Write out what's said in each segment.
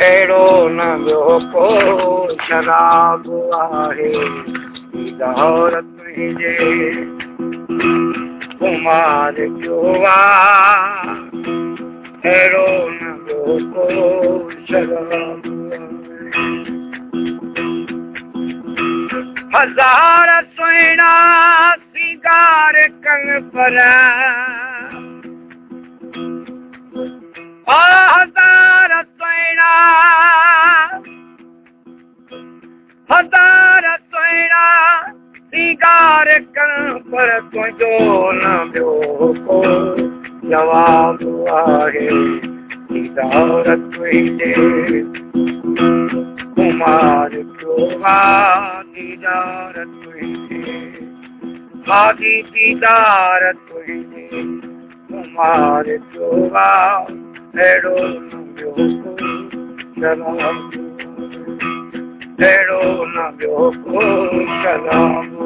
अहिड़ो न ॿियो को शराब आहे दौर तुंहिंजे कुमार जो आहे अहिड़ो न ॿियो को शराब हज़ार सुहिणा सिंगार कनि पर हज़ार सुहिणा सिंगार कनि पर तुंहिंजो न ॿियो को जवाबु आहे दीदार तुंहिंजे कुमार जो दीदार तुंहिंजे आदि दीदार तुंहिंजे कुमार जो अहिड़ो न ॿियो को शराब अहिड़ो न ॿियो को शराब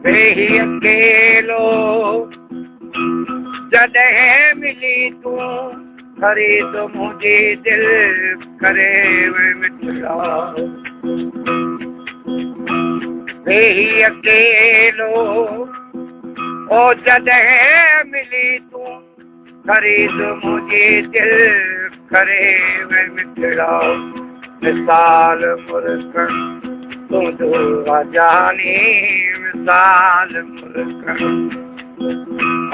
वेही अकेलो जॾहिं मिली तूं ख़रीद मुंहिंजी दिलि करे मिठड़ा वेही अकेलो ओ जॾहिं मिली तूं ख़रीद मुंहिंजी दिलि करे मिठड़ा मिसाल मुल्कन तुंहिंजो जानी मिसाल मुल्कन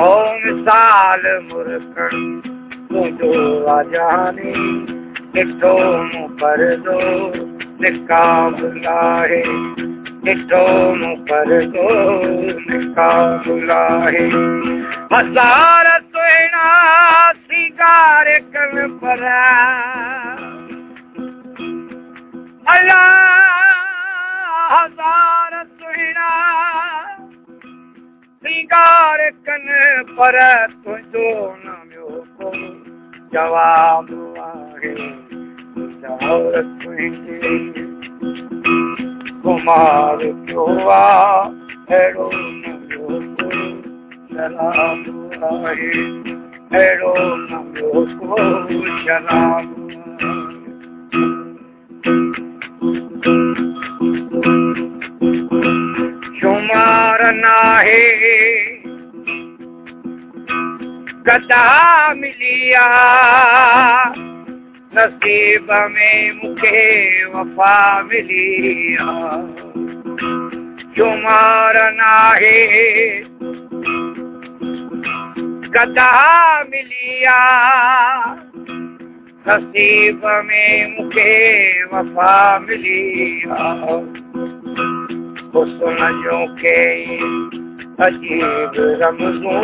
ओ मिसाल मुल्कन तुंहिंजो जानी ॾिठो मूं परदो निकाब लाहे ॾिठो मूं परदो निकाब लाहे हज़ार सुहिणा सिंगार कनि पर अला हज़ार सुहिणा सिंगार कनि पर तुंहिंजो न ॿियो को जवाबु आहे दौर तुंहिंजे कुमार जो अहिड़ो न ॿियो को शराब आहे अहिड़ो न ॿियो को शराब शुमार नाहे गदा मिलिया नसीब में मूंखे वफ़ा मिली शुमार नाहे गदा मिलिया नसीब में मूंखे वफ़ा मिली हुस्न जो कई अजीब रमज़ूं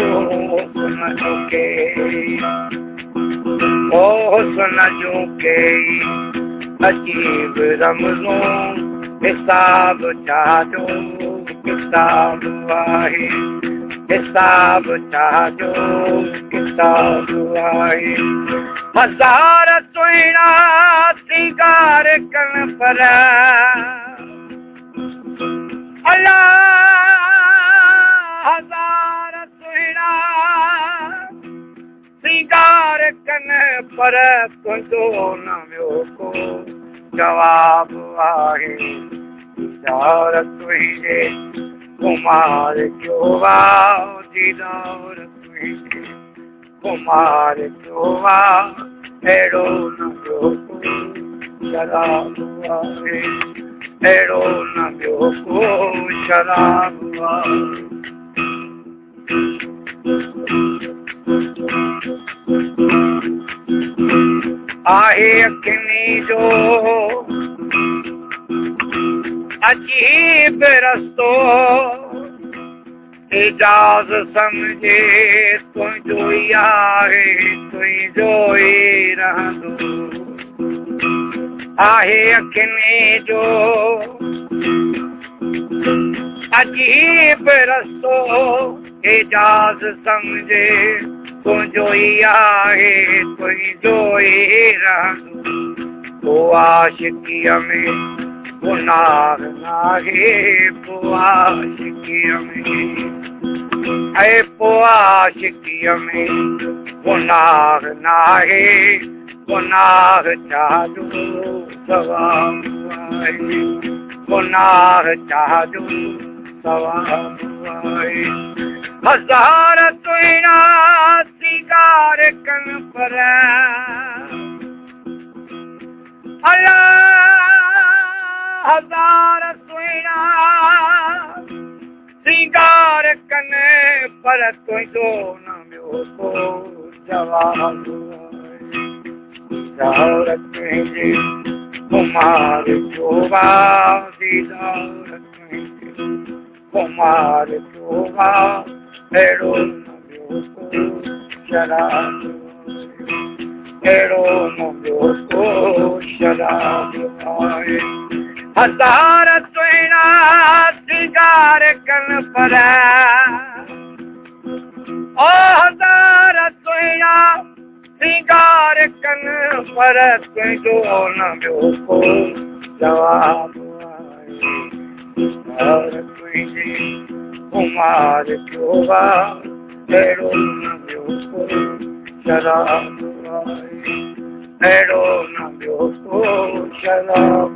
हुस्न जो कई ओ हुस्न जो कई अजीब रमज़ूं हिसाब छाजो किताब आहे हिसाब छाजो किताब आहे हज़ार सुहिणा सिंगार कनि पर अला हज़ार सुहिणा सिंगार कनि पर तुंहिंजो न ॿियो को जवाबु आहे दीदार तुंहिंजे कुमार जो दीदार तुंहिंजे कुमार जो अहिड़ो न ॿियो को शराब आहे अहिड़ो न ॿियो को शराब आहे अखिनी जो अजीब रस्तो एजाज़ समझे तुंहिंजो ई आहे तुंहिंजो ई रहंदो आहे अखिनी जो अजीब रस्तो एजाज़ समझे तुंहिंजो ई आहे तुंहिंजो ई रहंदो ओ आशिकीअ में गुनाह नाहे पोआ शिकीअ में, ऐं पोआ शिकीअ में गुनाह नाहे, गुनाह चाहजो सवाबु आहे, गुनाह चाहजो सवाबु आहे। हज़ार तुहिणा सिंगार कन पर अला, हज़ार तुहिणा सिंगार कन पर तुंहिंजो न ॿियो को जवाबु आहे। दीदार तुंहिंजे कुमार जो दीदार तुंहिंजे कुमार जो अहिड़ो न ॿियो को शराब, अहिड़ो न ॿियो को शराब आहे। हज़ार तुहिणा सिंगार कन पर ओ हज़ार तुहिणा सिंगार कन पर तुंहिंजो न ॿियो को जवाबु आहे। दीदार तुंहिंजे कुमार जो अहिड़ो न ॿियो को शराब आहे, अहिड़ो न ॿियो को शराब।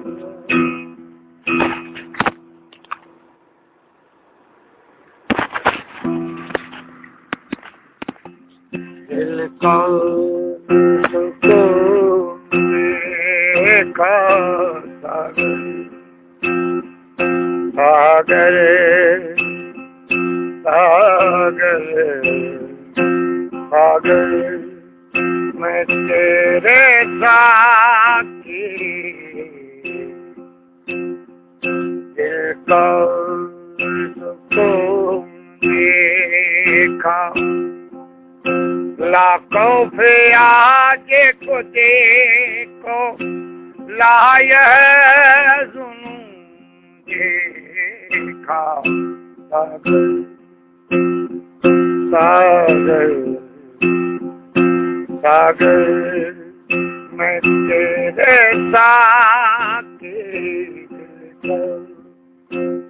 दिल का सागर सागर सागर मैं तेरे साथी, दिल का सुकून देखा लाखों पे आगे को देखो लाया जुनून देखा। सागर सागर सागर मैं तेरे साथी,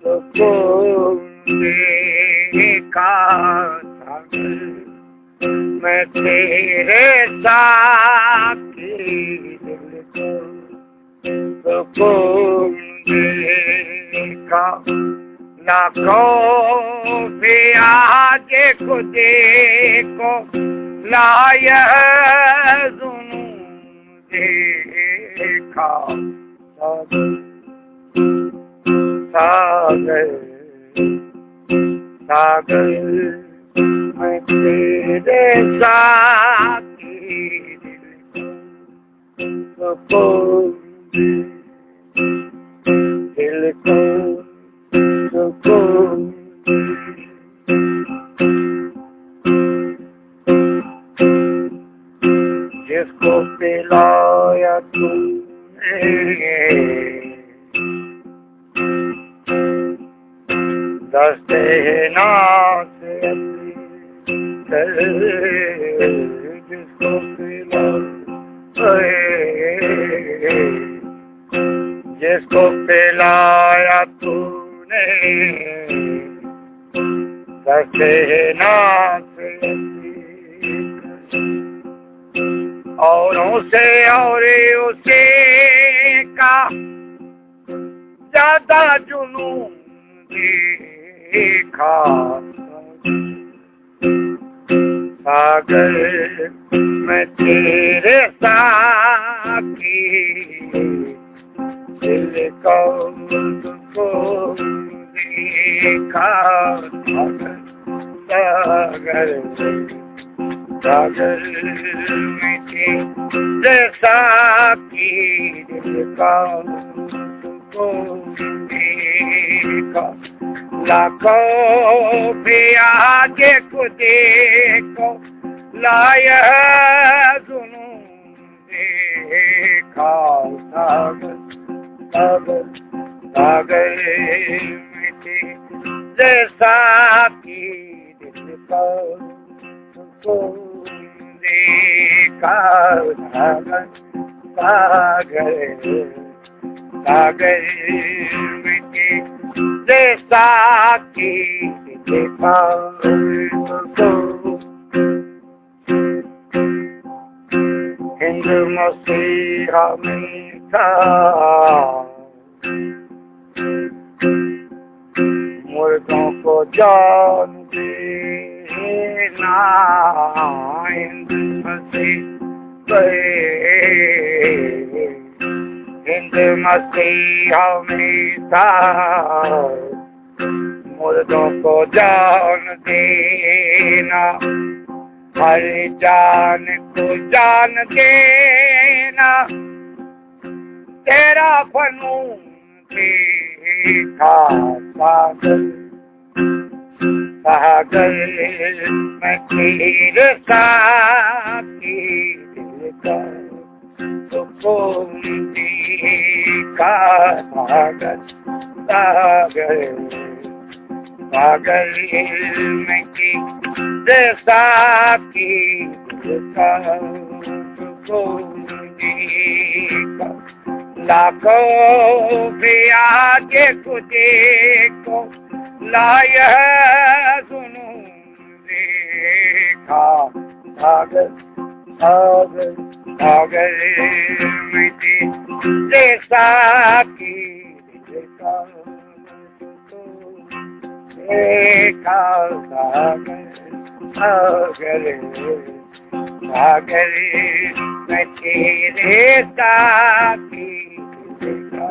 सुकून देखा। सागर मैं तेरे साथी, दिल को सुकून देखा लाखों पे आगे को देखो लाया जुनून देखा। सागर सागर मैं तेरे साथी, दिल को सुकून दिल को सुकून। जिसको पिलाया तूने दस्ते नाज़ जिसको पिलाया, जिसको पिलाया तूने दस्ते नाज़ औरों से और उसे का ज्यादा जुनून देखा। सागर मैं तेरे साथी, दिल को देखा। सागर सागर में तेरे साथी, दिल को देखा लाखों पे आगे को देखो लाया जुनून देखा। सागर सागर सागर में जैसा की दिल को देखा। सागर सागर सागर में तेरे साकी देखा तो हिंद मसीहा में था मुर्दों को जान देना हिंद मसीहा हिंद मसीहा में था मुर्दों को जान देना हर जान को जान देना तेरा फनून देखा सागर सागर में तेरे साकी देखा सुकून देखा सागर सागर सागर में तेरे साकी देखा सुकून देखा लाखों भी आगे तुझे को लाया सुनू देखा सागर सागर सागर में तेरे साकी देखा देखा सागर सागर सागर में तेरे साकी देखा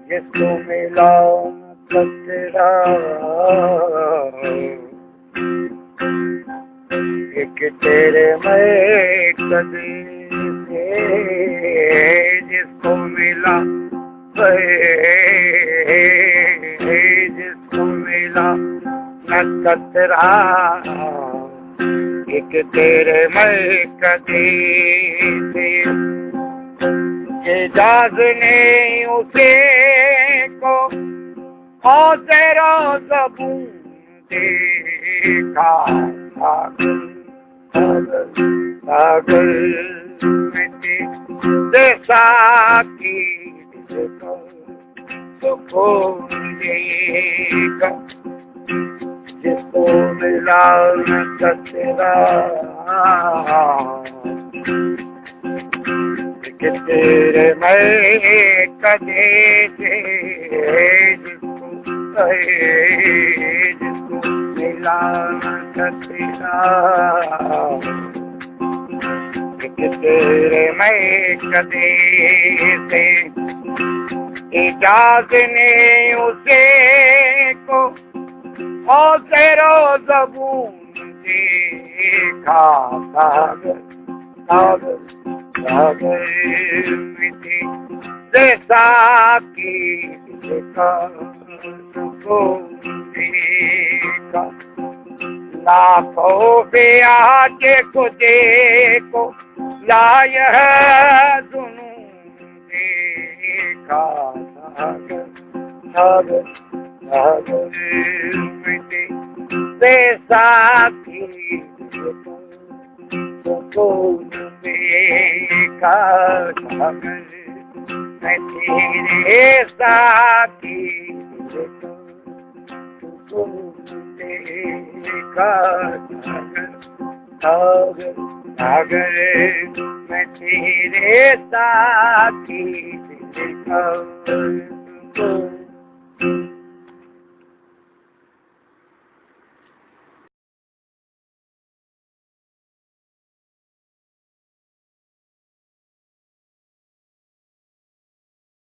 जिसको मिला तेरा एक तेरे में कदे जिसको मिला जिसको मिला नक्षत्रा एक तेरे में कदे एजाज ने उसे को और तेरा ज़बून देखा सागर सागर में तेरे साकी देखा सुकून देखा जिसको मिला नक्षत्रा कि तेरे मैं कदे थे जिसको मिला नक्षत्रा कि तेरे मैं कदे थे इजाज ने उसे को और तेरा ज़बून देखा सागर सागर सागर में तेरे साकी देखा सुकून देखा लाखों पे आके को देखो लाया जुनून देखा सागर सागर सागर में तेरे साकी देखा सुकून देखा सागर मैं तेरे साकी देखा सुकून देखा सागर सागर सागर मैं तेरे साकी देखा